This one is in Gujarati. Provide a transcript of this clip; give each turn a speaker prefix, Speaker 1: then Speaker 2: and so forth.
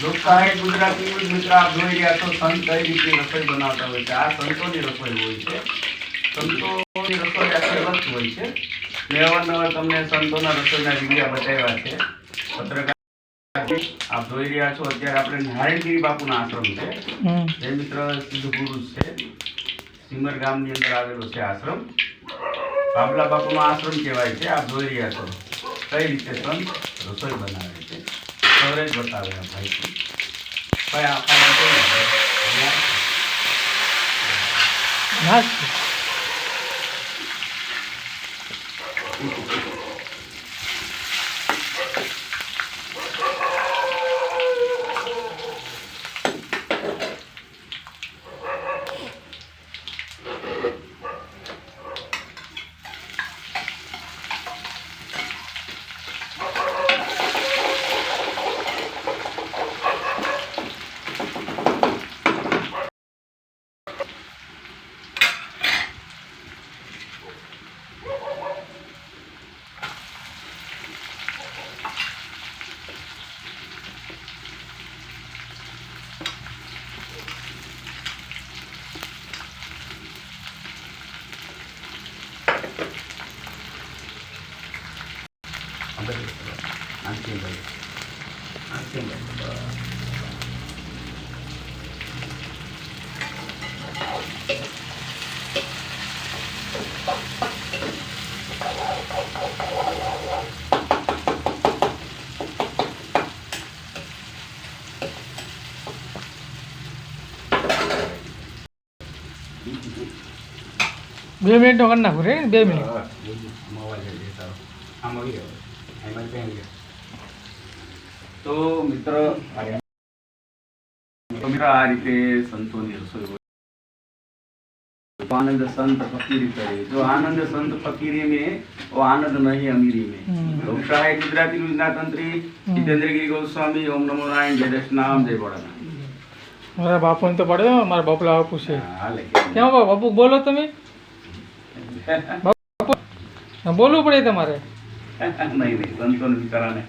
Speaker 1: લોકસાહિત્ય ગુજરાતી ન્યૂઝ મિત્ર આપ જોઈ રહ્યા છો સંત કઈ રીતે રસોઈ બનાવતા હોય છે। આ સંતોની રસોઈ હોય છે। સંતોની રસોઈ આખી અલગ હોય છે। મેં અવારનવાર તમને સંતોના રસોઈના વિડીયો બતાવ્યા છે। પત્રકાર આપ જોઈ રહ્યા છો અત્યારે આપણે નારાયણગીરી બાપુના આશ્રમ છે। જે મિત્ર સિદ્ધ પુરુષ છે, સિમર ગામની અંદર આવેલો છે આશ્રમ। બાબલા બાપુનો આશ્રમ કહેવાય છે। આપ જોઈ રહ્યા છો કઈ રીતે સંત રસોઈ બનાવે છે। કવરેજ બતાવે ભાઈ ભાઈ આ
Speaker 2: બે મિનિટ કરી નાખું રે 2 મિનિટ
Speaker 1: તો મિત્ર આ રીતે સંતોની રસોઈ હોય। आनंद संत फकीरी करे, जो आनंद संत फकीरी में वो आनंद नहीं अमीरी में। लोकसाहित्य गुजराती न्यूज़ तंत्री जितेंद्रगिरी गोस्वामी। ओम नमो नारायण, जय दशनाम, जय बड़ाना।
Speaker 2: મારા બાપુને તો પડ્યો, મારા બાપલા બાપુ છે। કેમ બાપુ બોલો તમે? બાપુ બોલવું પડે તમારે?
Speaker 1: नहीं संतों ने कराने